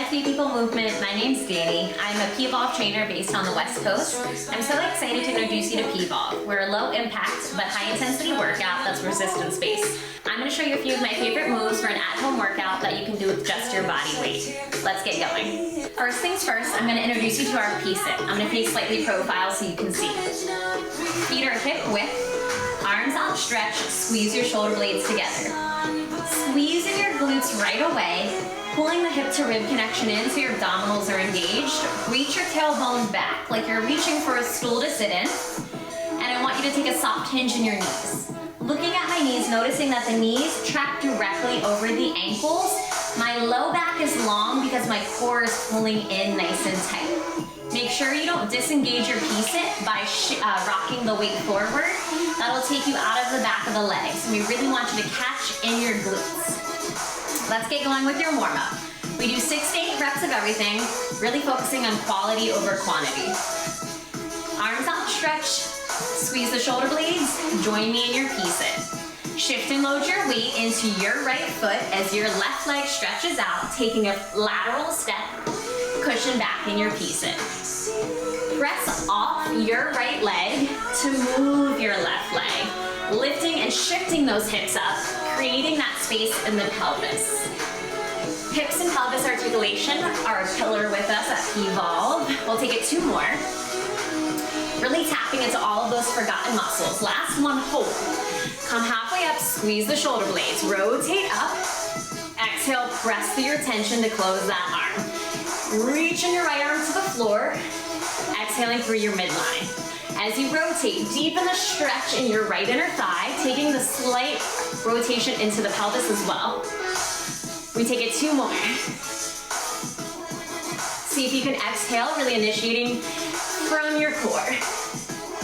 FD People Movement, my name's Dani. I'm a P.volve trainer based on the West Coast. I'm so excited to introduce you to P.volve. We're a low impact but high intensity workout that's resistance based. I'm going to show you a few of my favorite moves for an at-home workout that you can do with just your body weight. Let's get going. First things first, I'm going to introduce you to our P-sit. I'm going to face slightly profile so you can see. Feet are hip width, arms outstretched, squeeze your shoulder blades together. Squeezing your glutes right away, pulling the hip to rib connection in so your abdominals are engaged. Reach your tailbone back like you're reaching for a stool to sit in. And I want you to take a soft hinge in your knees. Looking at my knees, noticing that the knees track directly over the ankles. My low back is long because my core is pulling in nice and tight. Make sure you don't disengage your P-sit by rocking the weight forward. That'll take you out of the back of the legs. And we really want you to catch in your glutes. Let's get going with your warm-up. We do 6 to 8 reps of everything, really focusing on quality over quantity. Arms outstretched, squeeze the shoulder blades, join me in your P-sit. Shift and load your weight into your right foot as your left leg stretches out, taking a lateral step, cushion back in your P-sit. Press off your right leg to move your left leg, lifting and shifting those hips up, creating that space in the pelvis. Hips and pelvis articulation are a pillar with us at P.volve. We'll take it 2 more. Really tapping into all of those forgotten muscles. Last one, hold. Come halfway up, squeeze the shoulder blades, rotate up. Exhale, press through your tension to close that arm. Reaching your right arm to the floor, exhaling through your midline. As you rotate, deepen the stretch in your right inner thigh, taking the slight rotation into the pelvis as well. We take it 2 more. See if you can exhale, really initiating from your core.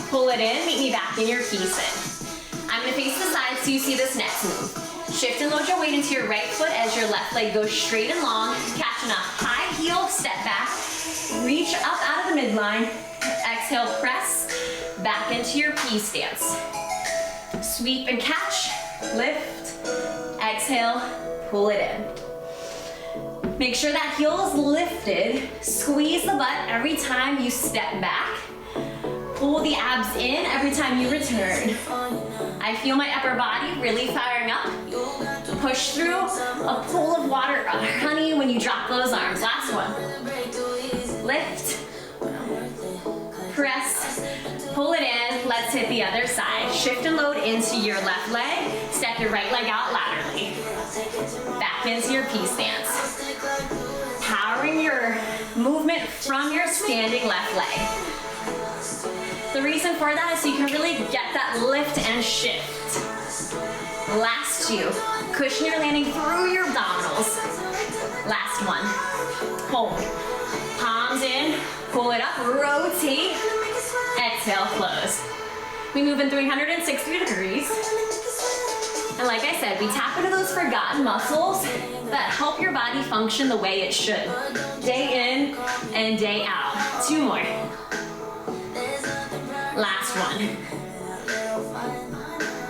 Pull it in, meet me back in your P-sit. I'm gonna face the side so you see this next move. Shift and load your weight into your right foot as your left leg goes straight and long, catching a high heel step back, reach up out of the midline, exhale, press back into your P stance. Sweep and catch, lift, exhale, pull it in. Make sure that heel is lifted, squeeze the butt every time you step back, pull the abs in every time you return. I feel my upper body really firing up. Push through a pool of water, honey, when you drop those arms. Last one. Lift, press, pull it in. Let's hit the other side. Shift and load into your left leg. Step your right leg out laterally. Back into your P stance. Powering your movement from your standing left leg. The reason for that is so you can really get that lift and shift. Last 2. Cushion your landing through your abdominals. Last one. Hold. Palms in, pull it up, rotate, exhale, close. We move in 360 degrees. And like I said, we tap into those forgotten muscles that help your body function the way it should. Day in and day out. 2 more. Last one.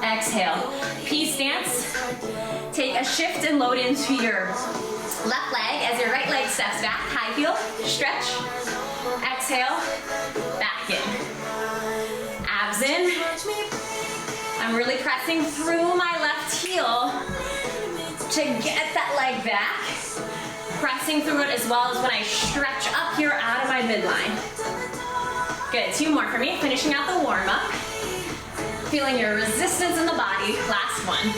Exhale. P stance. Take a shift and load into your left leg as your right leg steps back. High heel, stretch. Exhale, back in. Abs in. I'm really pressing through my left heel to get that leg back. Pressing through it as well as when I stretch up here out of my midline. Good, 2 more for me. Finishing out the warm-up. Feeling your resistance in the body. Last one.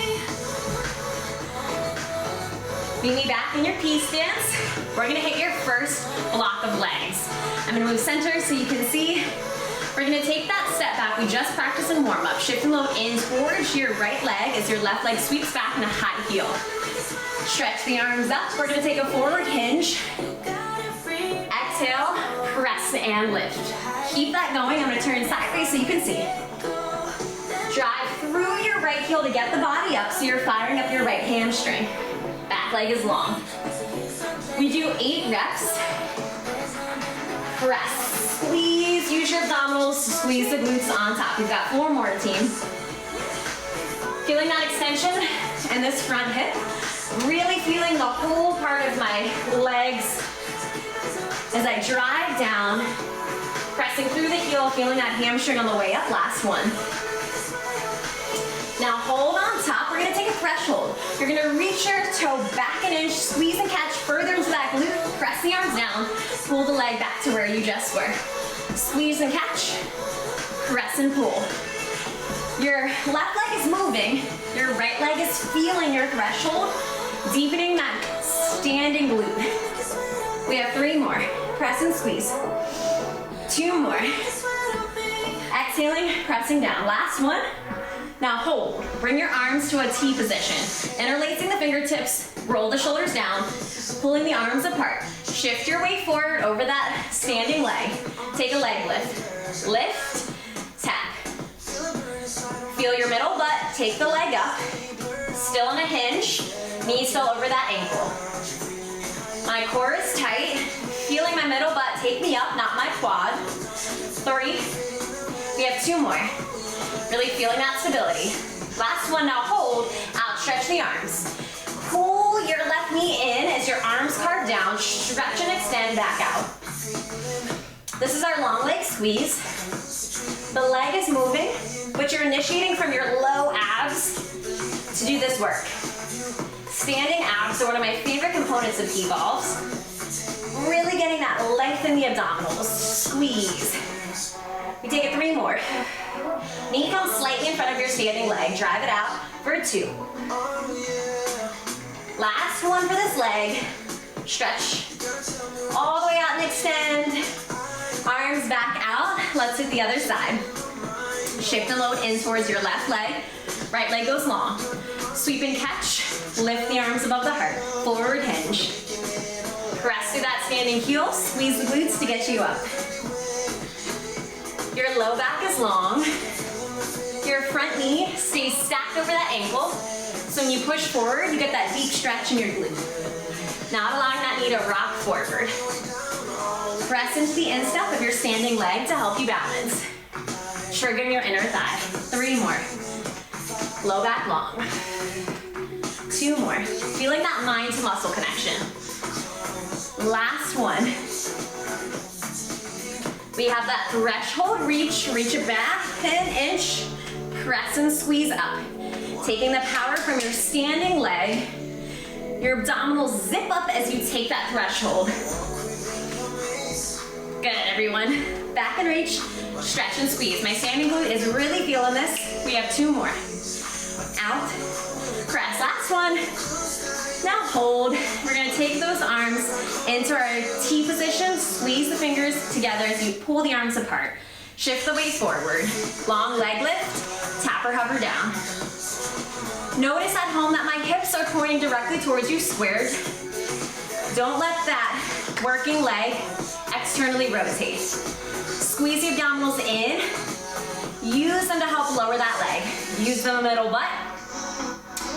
Meet me back in your P stance. We're gonna hit your first block of legs. I'm gonna move center so you can see. We're gonna take that step back. We just practiced in warm-up. Shift and load in towards your right leg as your left leg sweeps back in a high heel. Stretch the arms up. We're gonna take a forward hinge. Exhale, press and lift. Keep that going. I'm gonna turn sideways so you can see. Drive through your right heel to get the body up so you're firing up your right hamstring. Back leg is long. We do 8 reps. Press, squeeze, use your abdominals to squeeze the glutes on top. We've got 4 more, team. Feeling that extension and this front hip. Really feeling the whole part of my legs as I drive down, pressing through the heel, feeling that hamstring on the way up. Last one. Now hold on top. We're gonna take a threshold. You're gonna reach your toe back an inch, squeeze and catch further into that glute, press the arms down, pull the leg back to where you just were. Squeeze and catch, press and pull. Your left leg is moving, your right leg is feeling your threshold, deepening that standing glute. We have 3 more. Press and squeeze. 2 more. Exhaling, pressing down. Last one. Now hold. Bring your arms to a T position. Interlacing the fingertips, roll the shoulders down, pulling the arms apart. Shift your weight forward over that standing leg. Take a leg lift. Lift, tap. Feel your middle butt, take the leg up. Still in a hinge, knees still over that ankle. My core is tight. Feeling my middle butt take me up, not my quad. 3. We have 2 more. Really feeling that stability. Last one, now hold, outstretch the arms. Pull your left knee in as your arms carve down, stretch and extend back out. This is our long leg squeeze. The leg is moving, but you're initiating from your low abs to do this work. Standing abs are one of my favorite components of P.volves. Really getting that length in the abdominals. Squeeze. We take it 3 more. Knee comes slightly in front of your standing leg. Drive it out for 2. Last one for this leg. Stretch. All the way out and extend. Arms back out. Let's hit the other side. Shift and load in towards your left leg. Right leg goes long. Sweep and catch. Lift the arms above the heart. Forward hinge. Press through that standing heel. Squeeze the glutes to get you up. Your low back is long. Your front knee stays stacked over that ankle. So when you push forward, you get that deep stretch in your glute. Not allowing that knee to rock forward. Press into the instep of your standing leg to help you balance. Triggering your inner thigh. 3 more. Low back long. 2 more. Feeling that mind to muscle connection. Last one. We have that threshold reach it back, an inch, press and squeeze up. Taking the power from your standing leg, your abdominals zip up as you take that threshold. Good, everyone. Back and reach, stretch and squeeze. My standing glute is really feeling this. We have 2 more. Out, press, last one. Now hold. We're gonna take those arms into our T position, squeeze the fingers together as you pull the arms apart. Shift the weight forward. Long leg lift, tap or hover down. Notice at home that my hips are pointing directly towards you, squared. Don't let that working leg externally rotate. Squeeze the abdominals in. Use them to help lower that leg. Use the middle butt.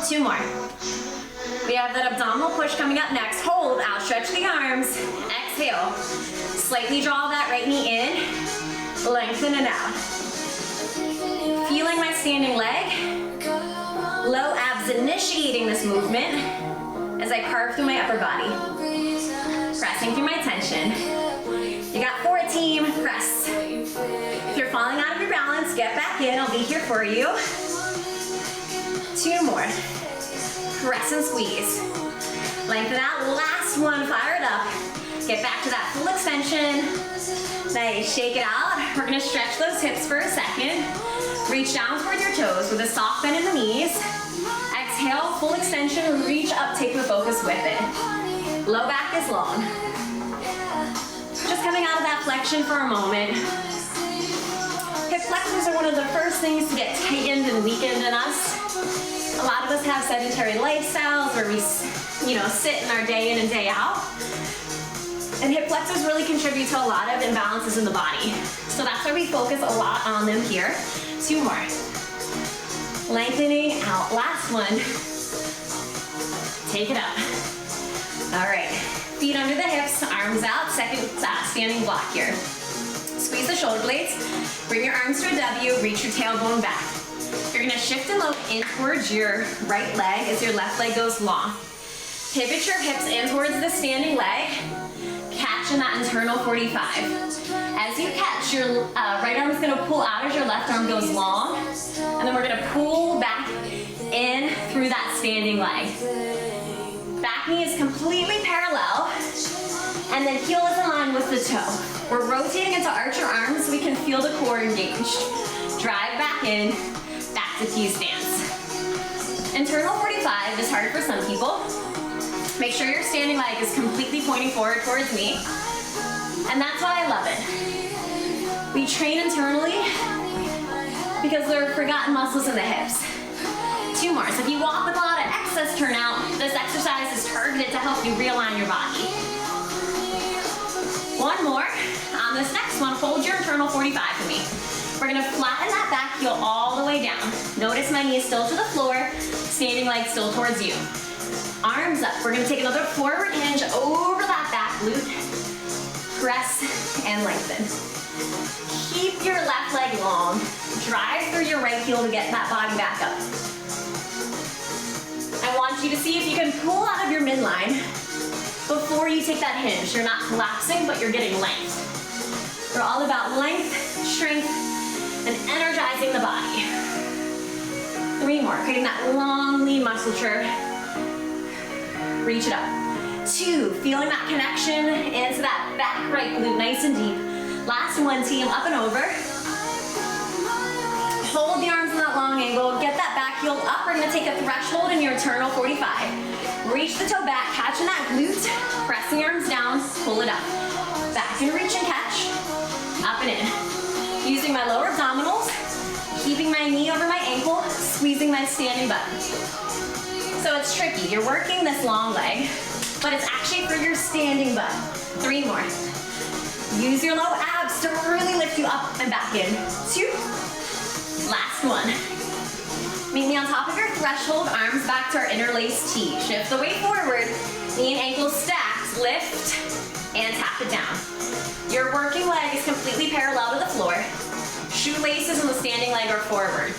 2 more. We have that abdominal push coming up next. Hold, outstretch the arms. Exhale. Slightly draw that right knee in. Lengthen it out. Feeling my standing leg. Low abs initiating this movement as I carve through my upper body. Pressing through my tension. You got 4, team. Press. If you're falling out of your balance, get back in. I'll be here for you. 2 more. Press and squeeze. Lengthen out. Last one. Fire it up. Get back to that full extension. Nice. Shake it out. We're going to stretch those hips for a second. Reach down towards your toes with a soft bend in the knees. Exhale, full extension. Reach up. Take the focus with it. Low back is long. Just coming out of that flexion for a moment. Hip flexors are one of the first things to get tightened and weakened in us. A lot of us have sedentary lifestyles where we, sit in our day in and day out. And hip flexors really contribute to a lot of imbalances in the body. So that's why we focus a lot on them here. 2 more. Lengthening out. Last one. Take it up. All right. Feet under the hips, arms out. Second standing block here. Squeeze the shoulder blades. Bring your arms to a W. Reach your tailbone back. You're gonna shift and load in towards your right leg as your left leg goes long. Pivot your hips in towards the standing leg. Catch in that internal 45. As you catch, your right arm is going to pull out as your left arm goes long. And then we're going to pull back in through that standing leg. Back knee is completely parallel. And then heel is in line with the toe. We're rotating into archer arms so we can feel the core engaged. Drive back in, back to T stance. Internal 45 is hard for some people. Make sure your standing leg is completely pointing forward towards me. And that's why I love it. We train internally because they're forgotten muscles in the hips. 2 more. So if you walk with a lot of excess turnout, this exercise is targeted to help you realign your body. 1 more. On this next one, hold your internal 45 for me. We're gonna flatten that back heel all the way down. Notice my knee is still to the floor, standing leg still towards you. Arms up. We're gonna take another forward hinge over that back glute. Press and lengthen. Keep your left leg long. Drive through your right heel to get that body back up. I want you to see if you can pull out of your midline before you take that hinge. You're not collapsing, but you're getting length. We're all about length, strength, and energizing the body. 3 more, creating that long, lean musculature. Reach it up. 2, feeling that connection into that back right glute, nice and deep. Last one, team, up and over. Hold the arms in that long angle, get that back heel up. We're gonna take a threshold in your internal 45. Reach the toe back, catching that glute, press the arms down, pull it up. Back and reach and catch, up and in. Using my lower abdominals, keeping my knee over my ankle, squeezing my standing butt. So it's tricky, you're working this long leg, but it's actually for your standing butt. 3 more. Use your low abs to really lift you up and back in. 2. Last one. Meet me on top of your threshold, arms back to our interlaced T. Shift the weight forward, knee and ankle stacks, lift, and tap it down. Your working leg is completely parallel to the floor. Shoelaces on the standing leg are forward.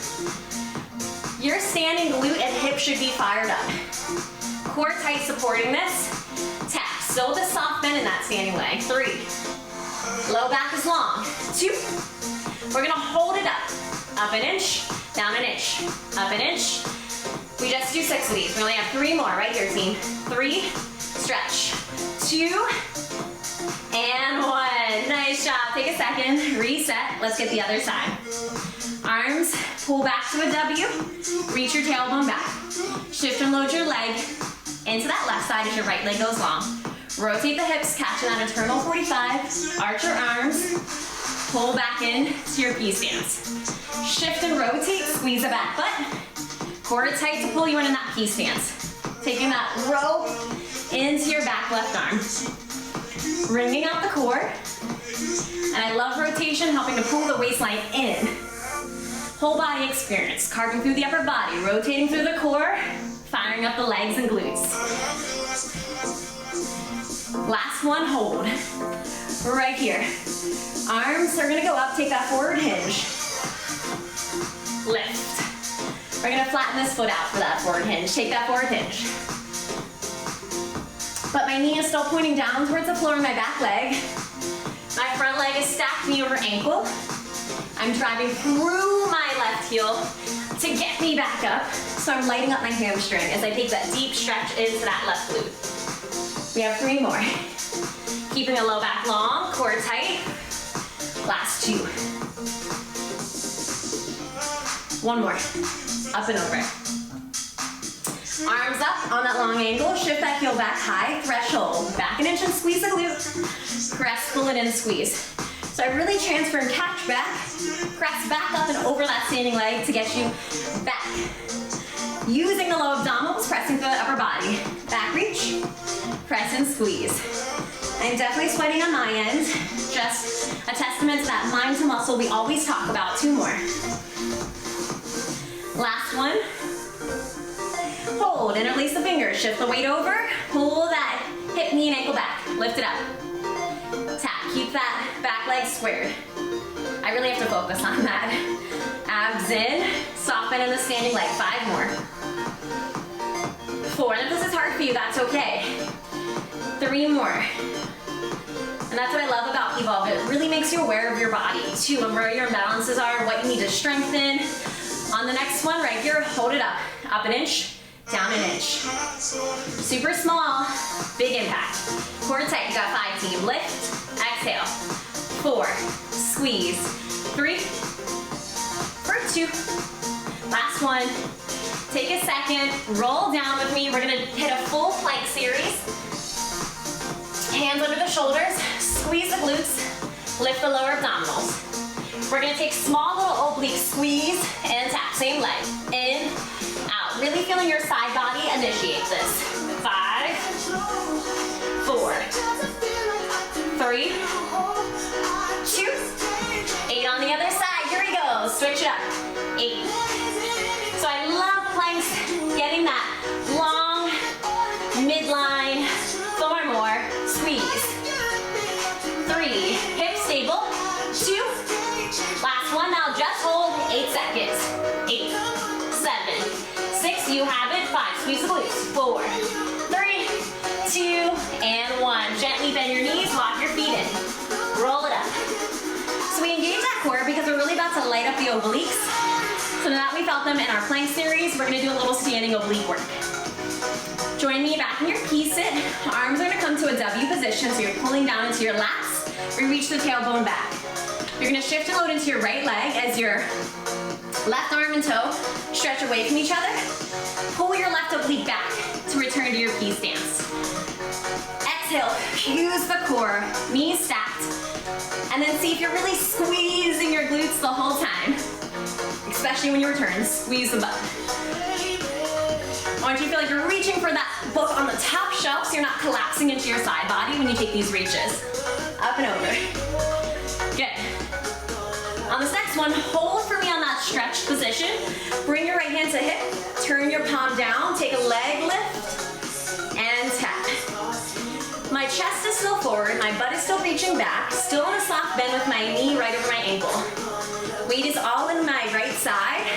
Your standing glute and hip should be fired up. Core tight supporting this. Tap, still the soft bend in that standing leg. 3. Low back is long. 2. We're gonna hold it up. Up an inch, down an inch, up an inch. We just do 6 of these. We only have 3 more right here, team. 3, stretch. 2, and 1. Nice job. Take a second, reset. Let's get the other side. Arms, pull back to a W. Reach your tailbone back. Shift and load your leg into that left side as your right leg goes long. Rotate the hips, catching that internal 45. Arch your arms. Pull back in to your P stance. Shift and rotate, squeeze the back butt. Core tight to pull you in that P stance. Taking that row into your back left arm. Bringing out the core. And I love rotation, helping to pull the waistline in. Whole body experience, carving through the upper body, rotating through the core, firing up the legs and glutes. Last one, hold. Right here. Arms are gonna go up, take that forward hinge. Lift. We're gonna flatten this foot out for that forward hinge. Take that forward hinge. But my knee is still pointing down towards the floor in my back leg. My front leg is stacked knee over ankle. I'm driving through my left heel to get me back up. So I'm lighting up my hamstring as I take that deep stretch into that left glute. We have 3 more. Keeping a low back long, core tight. Last 2. 1 more. Up and over. Arms up on that long angle. Shift that heel back high. Threshold. Back an inch and squeeze the glute. Press, pull it in, squeeze. So I really transfer and catch back. Press back up and over that standing leg to get you back. Using the low abdominals, pressing through the upper body. Back reach. Press and squeeze. I'm definitely sweating on my end. Just a testament to that mind to muscle we always talk about. 2 more. Last one. Hold, interlace the fingers, shift the weight over, pull that hip, knee, and ankle back. Lift it up. Tap, keep that back leg squared. I really have to focus on that. Abs in, soften in the standing leg. 5 more. 4, and if this is hard for you, that's okay. 3 more. And that's what I love about P.volve. It really makes you aware of your body too, and where your imbalances are, what you need to strengthen. On the next one, right here, hold it up. Up an inch, down an inch. Super small, big impact. Core tight, you got 5 team. Lift, exhale. 4, squeeze. 3, for 2. Last one. Take a second, roll down with me. We're gonna hit a full plank series. Hands under the shoulders, squeeze the glutes, lift the lower abdominals. We're gonna take small little oblique squeeze and tap, same leg. In, out. Really feeling your side body initiate this. 5, 4, 3, 2, 8 on the other side. Here we go, switch it up. 8. So I love planks, getting that long midline. 4 more, squeeze. 3, hip stable. 2, last one, now just hold. 8 seconds. 8, 7, 6, you have it. 5, squeeze the glutes. 4, 3, 2, and 1. Gently bend your knees, walk your feet in. Roll it up. So we engage that core because we're really about to light up the obliques. So now that we felt them in our plank series, we're gonna do a little standing oblique work. Join me back in your P-sit. Arms are gonna come to a W position, so you're pulling down into your lats. We reach the tailbone back. You're gonna shift and load into your right leg as your left arm and toe stretch away from each other. Pull your left oblique back to return to your P stance. Exhale, use the core, knees stacked. And then see if you're really squeezing your glutes the whole time. Especially when you return, squeeze the butt. I want you to feel like you're reaching for that book on the top shelf so you're not collapsing into your side body when you take these reaches. Up and over. Good. On this next one, hold for me on that stretched position. Bring your right hand to hip, turn your palm down, take a leg lift, and tap. My chest is still forward, my butt is still reaching back, still on a soft bend with my knee right over my ankle. Weight is all in my right side,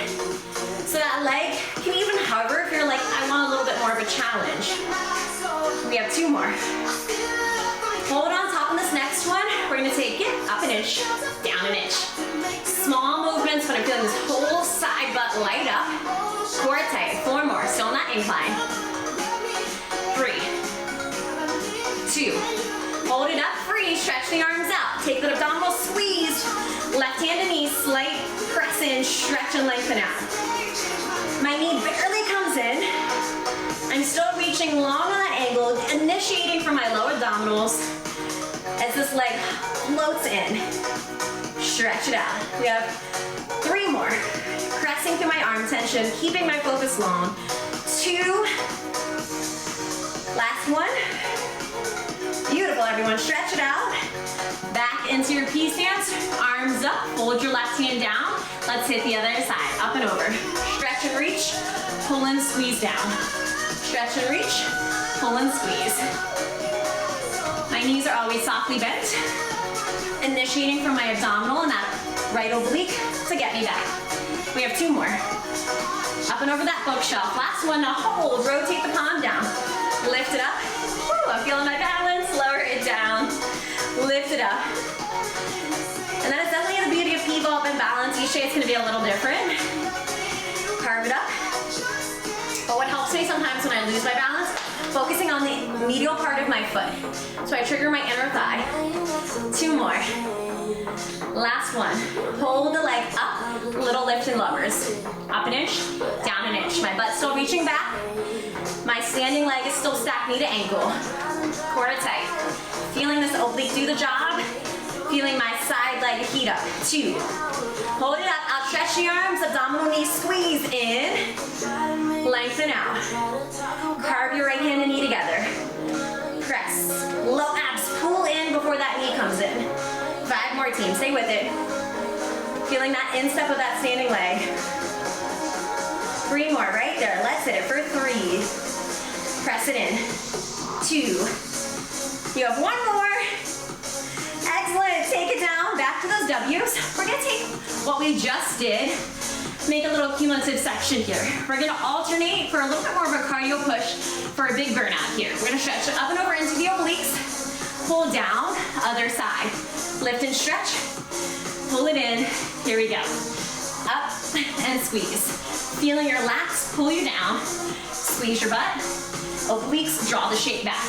so that leg can even hover if you're like, I want a little bit more of a challenge. We have 2 more. Hold on top on this next one. We're gonna take it up an inch, down an inch. Small movements, but I'm feeling this whole side butt light up. Core tight, 4 more, still on that incline. 3, 2, hold it up, free, stretch the arms out. Take the abdominal squeeze, left hand to knee, slight press in, stretch and lengthen out. My knee barely comes in. I'm still reaching long on that angle, initiating from my lower abdominals as this leg floats in. Stretch it out. We have 3 more. Pressing through my arm tension, keeping my focus long. 2. Last one. Beautiful, everyone. Stretch it out. Back into your P stance. Arms up. Hold your left hand down. Let's hit the other side. Up and over. Stretch and reach. Pull and squeeze down. Stretch and reach. Pull and squeeze. My knees are always softly bent. Initiating from my abdominal and that right oblique to get me back. We have 2 more. Up and over that bookshelf. Last one, now hold. Rotate the palm down. Lift it up. Woo, I'm feeling my balance. Lower it down. Lift it up. And that is definitely the beauty of P.volve and balance. Each day it's going to be a little different. Carve it up. But what helps me sometimes when I lose my balance, focusing on the medial part of my foot. So I trigger my inner thigh. 2 more. Last one. Hold the leg up, little lift and lowers. Up an inch, down an inch. My butt's still reaching back. My standing leg is still stacked knee to ankle. Core tight. Feeling this oblique do the job. Feeling my side leg heat up. 2. Hold it up, outstretch the arms, abdominal knee squeeze in. Lengthen out. Carve your right hand and knee together. Press. Low abs, pull in before that knee comes in. 5 more, team, stay with it. Feeling that instep of that standing leg. 3 more, right there. Let's hit it for 3. Press it in. 2. You have 1 more. Excellent, take it down, back to those W's. We're gonna take what we just did make a little cumulative section here. We're gonna alternate for a little bit more of a cardio push for a big burnout here. We're gonna stretch up and over into the obliques, pull down, other side. Lift and stretch, pull it in, here we go. Up and squeeze. Feeling your lats pull you down, squeeze your butt, obliques, draw the shape back.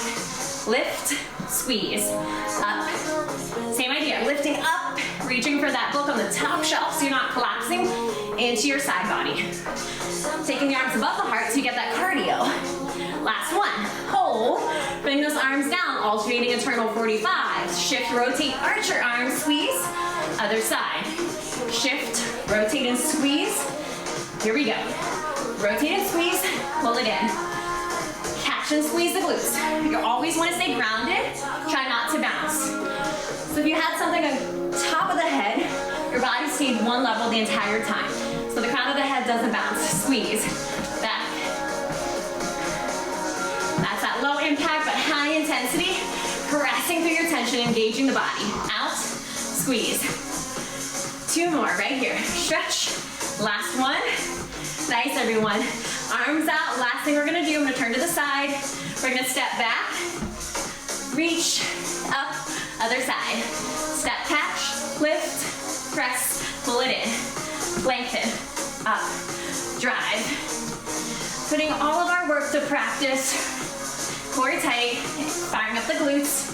Lift, squeeze, up. Same idea, lifting up, reaching for that book on the top shelf so you're not collapsing into your side body. Taking the arms above the heart so you get that cardio. Last one, hold, bring those arms down, alternating internal 45s. Shift, rotate, arch your arms, squeeze, other side. Shift, rotate and squeeze. Here we go. Rotate and squeeze, pull it in. Catch and squeeze the glutes. You always want to stay grounded, try not to bounce. So if you had something on top of the head, your body stayed one level the entire time. So the crown of the head doesn't bounce. Squeeze, back. That's that low impact but high intensity, pressing through your tension, engaging the body. Out, squeeze. 2 more right here. Stretch, last one. Nice, everyone. Arms out, last thing we're gonna do, I'm gonna turn to the side. We're gonna step back, reach, up, other side. Step, catch, lift, press, pull it in. Lengthen, up, drive. Putting all of our work to practice. Core tight, firing up the glutes,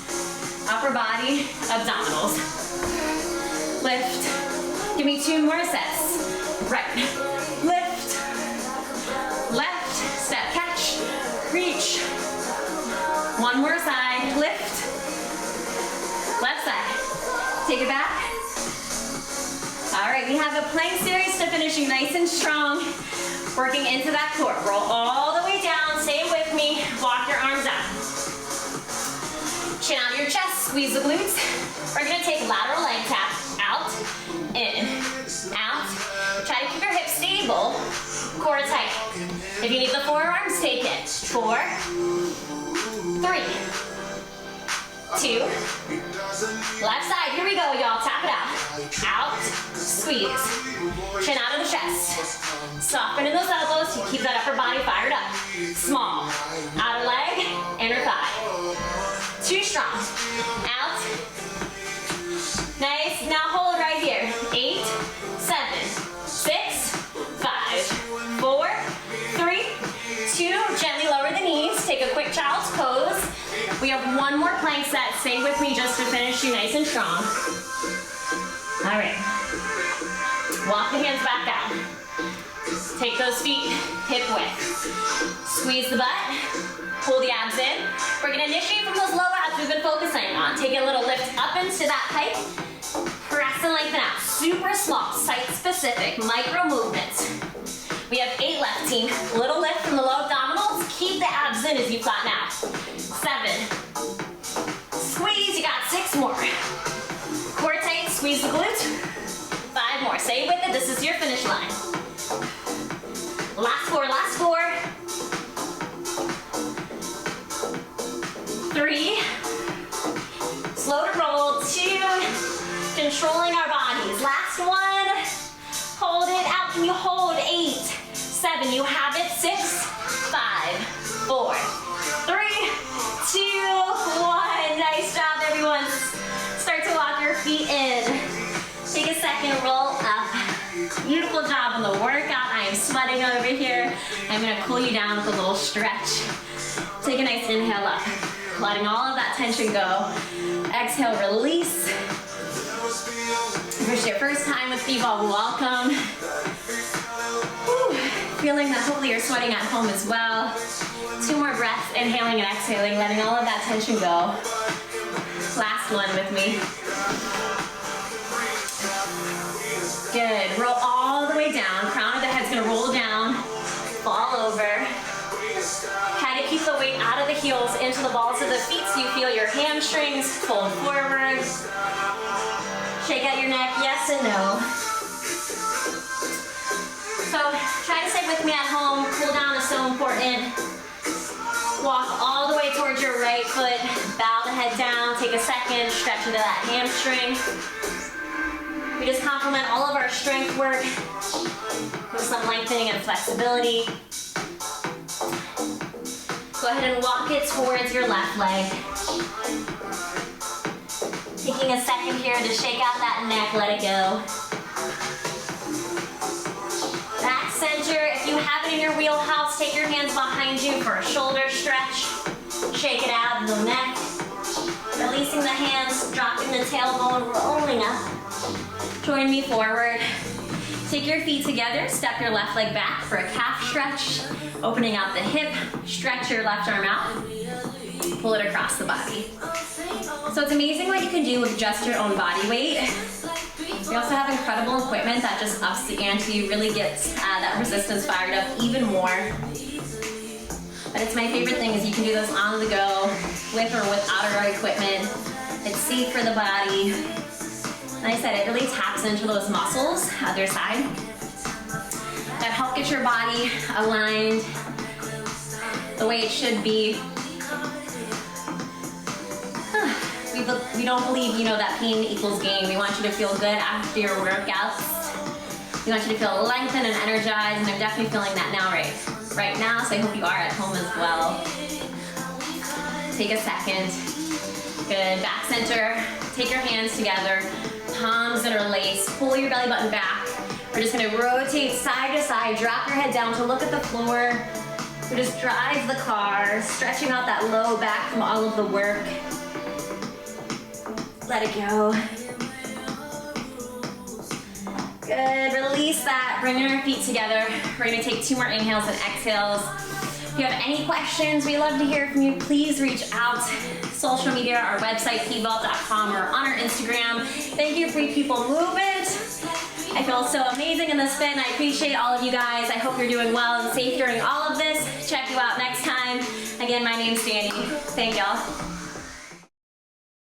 upper body, abdominals. Lift, give me 2 more sets. Right, lift, left, step, catch, reach. 1 more side, lift, left side. Take it back. All right, we have a plank series to finishing nice and strong. Working into that core. Roll all the way down, stay with me. Walk your arms out. Chin out of your chest, squeeze the glutes. We're gonna take lateral leg tap. Out, in, out. Try to keep your hips stable, core tight. If you need the forearms, take it. 4, 3, 2, left side, here we go, y'all. Tap it out. Out, squeeze. Chin out of the chest. Soften in those elbows to keep that upper body fired up. Small. Outer leg, inner thigh. 2 strong. Out. Nice. Now hold right here. 8, 7, 6, 5, 4, 3, 2. Gently lower the knees. Take a quick child's pose. We have 1 more plank set. Stay with me just to finish you nice and strong. All right. Walk the hands back down. Take those feet hip width. Squeeze the butt. Pull the abs in. We're gonna initiate from those low abs we've been focusing on. Take a little lift up into that height. Press and lengthen out. Super small, site specific, micro movements. We have 8 left, team. Little lift from the low abdominals. Keep the abs in as you flatten out. 7. Squeeze, you got 6 more. Core tight, squeeze the glute. 5 more, stay with it, this is your finish line. Last 4, last 4. 3. Slow to roll, 2. Controlling our bodies. Last 1. Hold it out, can you hold? 8, 7, you have it. 6, 5, 4, 3, 2, 1. Nice job, everyone. Start to walk your feet in. Take a second, roll up. Beautiful job on the workout. I am sweating over here. I'm gonna cool you down with a little stretch. Take a nice inhale up, letting all of that tension go. Exhale, release. If it's your first time with P.volve, welcome. Whew. Feeling that hopefully you're sweating at home as well. 2 more breaths, inhaling and exhaling, letting all of that tension go. Last one with me. Good, roll all the way down. Crown of the head's gonna roll down, fall over. Try to keep the weight out of the heels into the balls of the feet so you feel your hamstrings fold forward. Shake out your neck, yes and no. So try to stay with me at home. Cool down is so important. Walk all the way towards your right foot. Bow the head down. Take a second. Stretch into that hamstring. We just complement all of our strength work with some lengthening and flexibility. Go ahead and walk it towards your left leg. Taking a second here to shake out that neck, let it go. Back center, if you have it in your wheelhouse, take your hands behind you for a shoulder stretch. Shake it out in the neck. Releasing the hands, dropping the tailbone, rolling up. Join me forward. Take your feet together, step your left leg back for a calf stretch. Opening out the hip, stretch your left arm out. Pull it across the body. So it's amazing what you can do with just your own body weight. We also have incredible equipment that just ups the ante, really gets that resistance fired up even more. But it's my favorite thing is you can do this on the go, with or without our equipment. It's safe for the body. Like I said, it really taps into those muscles, other side, that help get your body aligned the way it should be. We don't believe, that pain equals gain. We want you to feel good after your workouts. We want you to feel lengthened and energized, and I'm definitely feeling that now right now, so I hope you are at home as well. Take a second. Good, back center. Take your hands together, palms interlaced, pull your belly button back. We're just gonna rotate side to side, drop your head down to look at the floor. So just drive the car, stretching out that low back from all of the work. Let it go. Good, release that, bring your feet together. We're gonna take 2 more inhales and exhales. If you have any questions, we love to hear from you. Please reach out. Social media, our website, P.volve.com, or on our Instagram. Thank you, Free People Movement. I feel so amazing in this fit, and I appreciate all of you guys. I hope you're doing well and safe during all of this. Check you out next time. Again, my name's Dani. Thank y'all.